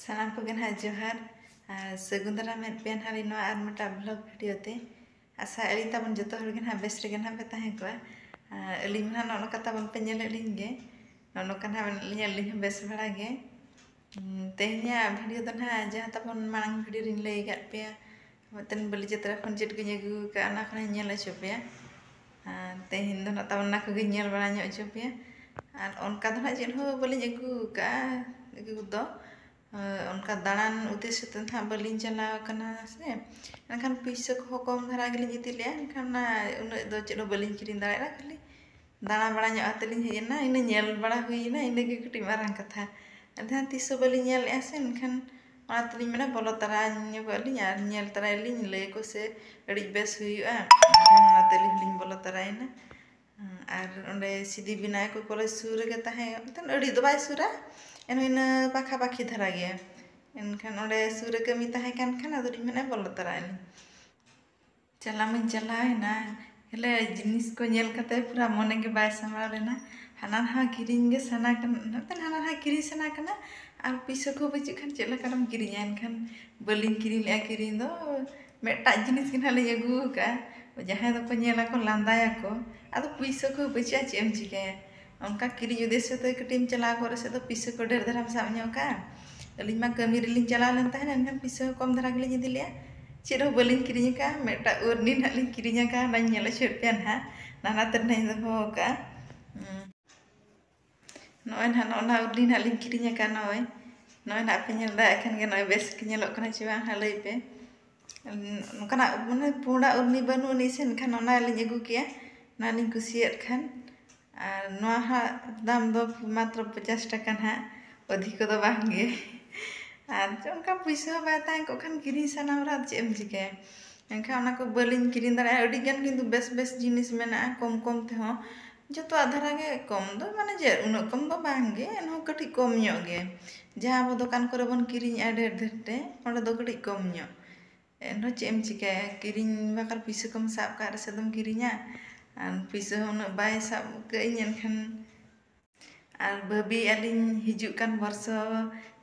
सानाम को गना जोहार सगुंदरा में पेन हाली no are Mata blog video ते आशा अली तबन जतो हर गना बेस रे गना पे ताहे को अली मना नो कता बन पे नेल लिंग गे नो कना नेल लिंग बेस बड़ा गे तेहnya वीडियो तो ना जहां तबन मांग वीडियो रिन लई गत पे मतन बलि चित्र खन चिट गे गु का ना खन नेल छ पे तेहिन दो ना तबन ना को गे नेल बड़ा ᱧᱚ छ पे आर उनका तो ना जेन हो बलि जगु का egu do उनका दाड़ान उद्देश्य तो ना बलिन चला कना से एनखान पैसा को कम धारा गेली इति ले एनखान ना उन दो चलो बलिन किरिन दाड़ा खाली दाड़ा बड़ा ᱧᱚ आतलिन हेना इन नेल बड़ा हुईना इन गे कटी मारंग कथा अधा तीसो बलिन नेल एसे एनखान आतलिन मेना बोलो तरा ᱧᱚ गलिन आर नेल तरा लिन ले को से अड़ी बेस हुईआ आतलिन लिन बोलो तराइना आर ओंडे सिद्धि विनायक कॉलेज सुर गे ताहे तन अड़ी दो बाय सुरा एन पाखा पाखी धरा गया एनखान ओंडे सुर कमी ताहे कान खान अदरी मेना बोलो तराइली चलामिन चलाइना हेले जिनिस को नेल कते पूरा मने गे बाय समाल लेना हाना हा किरिंग गे सना कन तन हाना हा किरि सना कना आर पैसा को बचि खान चेला करम किरिंग एनखान बलिन किरिंग ले किरिंग दो मेटा जिनिस किन हाले अगु का जहां दो को नेला को लांदाया को आदो पैसा को बचिया चेम चिके उनका किरी उद्देश्य तो कटिम चला करे से तो पैसा को ढेर धरा साब ᱧᱚ का अली मा कमी रिलिन चला लेन ताहे एनखान पैसा कम धरा गेली इदि ले चिरो बलिन किरिंग का मेटा उरनी नालिन किरिंग का ना नेला छेट पेन हा नाना तर नहीं दो का नोय ना ना उरनी नालिन किरिंग का नोय ना पे नेल दा एखन गे नोय बेस के नेलो कना चिबा हा लई पे नोकना माने पुंडा उरनी बनु नि से एनखान ना लिन अगु किया नालिन कुसियत खान और नोआ हा दाम दो मात्र 50 टका ना अधिक दो बांगे और उनका पैसा बाता को खान किरी सनाम रा चेम जिके एनखा ओना को बलिन किरिन दाड़ा अडी गन किंतु बेस बेस जिनिस मेना कम कम ते हो जतो आधारा गे कम दो माने जे उन कम दो बांगे एनो कटी कम ᱧᱚ गे जहां बो दुकान करे बन किरिन आ ढेर ढेर ते ओंडे दो कटी कम ᱧᱚ एनो चेम जिके किरिन बाकर पैसा कम साब का से दम किरिnya और पैसा उन बाय साब कइñ एनखान और बबी अलिन हिजुक कान वर्ष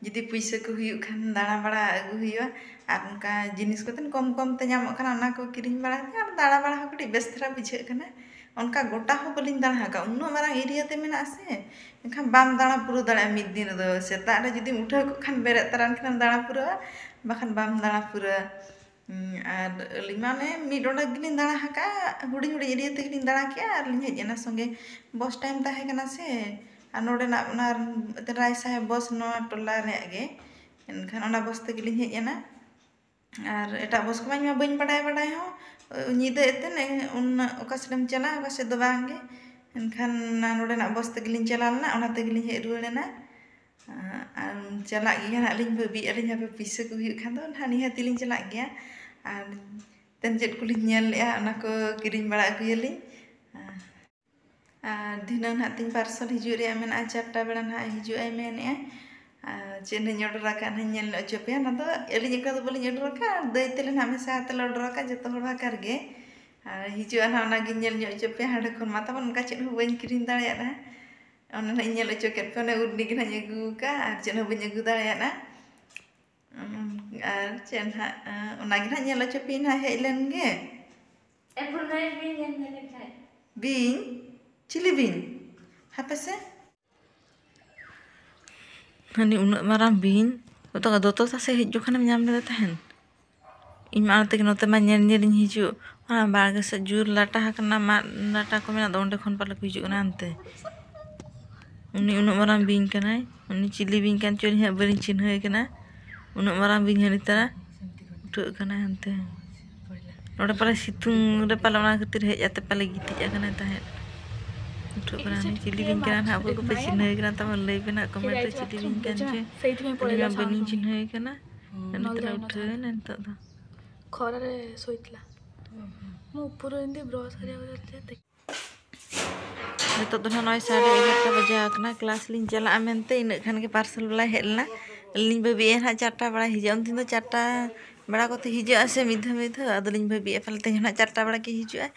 जदि पैसा को हुयु खान दाड़ा बड़ा अगु हुयु और उनका जिनिस को तन कम कम ते ᱧᱟᱢᱚᱜ ᱠᱟᱱᱟ ᱚᱱᱟ को किरिñ बड़ा और दाड़ा बड़ा हो कटी बेस धरा बुझाᱹᱜ ᱠᱟᱱᱟ उनका गोटा हो बलिन दाड़ा का उन्नो मारा एरिया ते मेना से एनखान बाम दाड़ा पुरो दाड़ा मिद दिन दो सेता रे जदि उठा को खान बेरे तरान खान दाड़ा पुरो बाखान बाम दाड़ा पुरो और लिमाने मिडोंडा गिलिन दाड़ा हाका हुडी हुडी एरिया ते गिलिन दाड़ा के और लिन हेजना संगे बस टाइम ताहे कना से और नोडे ना ना राय साहेब बस नो टोला रे गे एनखान ओना बस ते गिलिन हेजना और एटा बस को मा बइन बडाय बडाय हो निदे एते ने उन ओकासलम चला बस दो बांगे एनखान ना नोडे ना बस ते गिलिन चला ना ओना ते गिलिन हे रुवेना और चला गया अलिन बबी अलिन पे पैसा को हुयु खान दो हानि हाति लिन चला गया और तन जेट को लिन नेल ले ओना को किरिन बड़ा अगुयलिन दिना ना तीन पार्सल हिजु रे मेना 4टा बेड़ा ना हिजु आई मेने चेन ऑर्डर का नेल चोपे ना तो एलिन का तो बोलिन ऑर्डर का दैतेले ना हमेशा तले ऑर्डर का जतो हर बाकर गे हिजु ना ओना गे नेल चोपे हाडे खन माता बन का चेन हो बइन किरिन दाड़िया ना ओना ना नेल चोकेट पे ना उर्नी गे ना अगु का और चेन हो बइन अगु दाड़िया ना और चेन हा ओना गे ना नेल चोपे ना हेलेन गे एपुर नाय बिन नेल खाय बिन चिली बिन हापे से हनी उन माराम बिन तो दोतो से हिजु खानम नाम ले तहन इन मा ते नोते मा नेल नेल हिजु बागे से जुर लाटा हकना मा लाटा को मेना दोंडे खन पाले को हिजु ना अंते उनी उन माराम बिन कनाय उनी चिली बिन कान चोरी हे बरिन चिन्ह कना उन माराम बिन हनी तरा उठ कना अंते नोडे पाले सितुंग रे पाले ओना खातिर हेज आते पाले गिति कना तहन उठ कना चिली बिन कना हा को पे चिन्ह कना तम लई बेना कमेंट चिली बिन कान जे सहित में पड़ेला बनिन चिन्ह कना नतरा उठ नंत द खरा रे सोइतला मु ऊपर इंदे ब्रश करिया होते तो दोना 9:30 बजे आकना क्लास लिन चला मेनते इन खान के पार्सल वाला हेलना लिन बबी हा 4टा बड़ा हिजे उन दिन तो 4टा बड़ा को ते हिजे से मिधा मिधा अदलिन बबी एफलते हना 4टा बड़ा के हिजुआ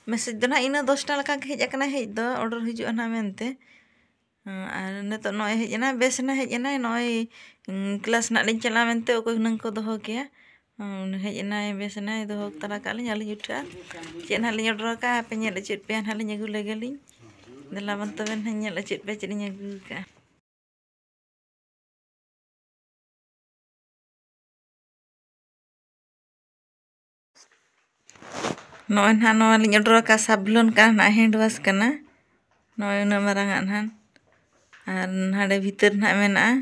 मैसेज दो ना इन 10टा लका के हेज आकना हेज दो ऑर्डर हिजुआ ना मेनते ᱟᱨ ᱱᱤᱛᱚᱜ ᱱᱚᱜᱼᱚᱭ ᱦᱮᱡ ᱮᱱᱟ ᱵᱮᱥ ᱮᱱᱟ ᱦᱮᱡ ᱮᱱᱟᱭ ᱱᱚᱜᱼᱚᱭ ᱠᱞᱟᱥ ᱱᱟᱜ ᱞᱤᱧ ᱪᱟᱞᱟᱜᱼᱟ ᱢᱮᱱᱛᱮ ᱚᱠᱚᱭ ᱦᱩᱱᱟᱹᱝ ᱠᱚ ᱫᱚᱦᱚ ᱠᱮᱭᱟ ᱦᱮᱡ ᱮᱱᱟᱭ ᱵᱮᱥ ᱮᱱᱟᱭ ᱫᱚᱦᱚ ᱛᱟᱨᱟ ᱠᱟᱜ ᱞᱤᱧ ᱟᱹᱞᱤᱧ ᱩᱴᱷᱟᱹᱜᱼᱟ ᱪᱮᱫ ᱱᱟᱦᱟᱜ ᱞᱤᱧ ᱚᱰᱟᱨ ᱠᱟᱜᱼᱟ ᱦᱟᱯᱮ ᱧᱮᱞ ᱪᱮᱫ ᱯᱮ ᱱᱟᱦᱟᱜ ᱞᱤᱧ ᱟᱹᱜᱩ ᱞᱮᱜᱮᱞᱤᱧ ᱫᱮᱞᱟᱵᱚᱱ ᱛᱚᱵᱮ ᱱᱟᱦᱟᱜ ᱧᱮᱞ ᱪᱮᱫ ᱯᱮ ᱪᱮᱫ ᱤᱧ ᱟᱹᱜᱩ ᱠᱟᱜᱼᱟ ᱱᱚᱜᱼᱚᱭ ᱱᱟᱦᱟᱜ ᱱᱚᱣᱟ ᱞᱤᱧ ᱚᱰᱟᱨ ᱠᱟᱜᱼᱟ ᱥᱟᱵᱞᱚᱱ ᱠᱟᱱᱟ ᱱᱟᱦᱟᱜ ᱦᱮᱱᱰ ᱣᱟᱥ ᱠᱟᱱᱟ ᱱᱚᱜᱼᱚᱭ ᱩᱱᱟᱹᱜ ᱢᱟᱨᱟᱝ ᱟᱜ ᱱᱟᱦᱟᱜ ᱟᱨ ᱱᱟᱰᱮ ᱵᱷᱤᱛᱟᱹᱨ ᱱᱟᱦᱟᱜ ᱢᱮᱱᱟᱜᱼᱟ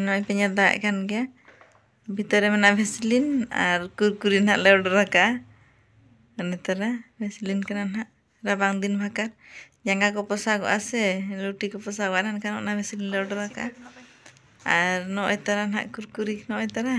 ᱱᱚᱜᱼᱚᱭ ᱯᱮ ᱧᱮᱞ ᱫᱟᱲᱮᱭᱟᱜ ᱠᱟᱱ ᱜᱮᱭᱟ ᱵᱷᱤᱛᱟᱹᱨ ᱨᱮ ᱢᱮᱱᱟᱜᱼᱟ ᱵᱷᱮᱥᱞᱤᱱ ᱟᱨ ᱠᱩᱨᱠᱩᱨᱤ ᱱᱟᱦᱟᱜ ᱞᱮ ᱚᱰᱟᱨ ᱠᱟᱜᱼᱟ ᱱᱮᱛᱟᱨ ᱵᱷᱮᱥᱞᱤᱱ ᱠᱟᱱᱟ ᱱᱟᱦᱟᱜ ᱨᱟᱵᱟᱝ ᱫᱤᱱ ᱵᱷᱟᱠᱟᱨ ᱡᱟᱸᱜᱟ ᱠᱚ ᱯᱚᱥᱟᱜᱚᱜᱼᱟ ᱥᱮ ᱞᱩᱴᱤ ᱠᱚ ᱯᱚᱥᱟᱜᱚᱜᱼᱟ ᱮᱱᱠᱷᱟᱱ ᱚᱱᱟ ᱵᱷᱮᱥᱞᱤᱱ ᱞᱮ ᱚᱰᱟᱨ ᱠᱟᱜᱼᱟ ᱟᱨ ᱱᱚᱜᱼᱚᱭ ᱛᱟᱨᱟ ᱱᱟᱦᱟᱜ ᱠᱩᱨᱠᱩᱨᱤ ᱱᱚᱜᱼᱚᱭ ᱛᱟᱨᱟ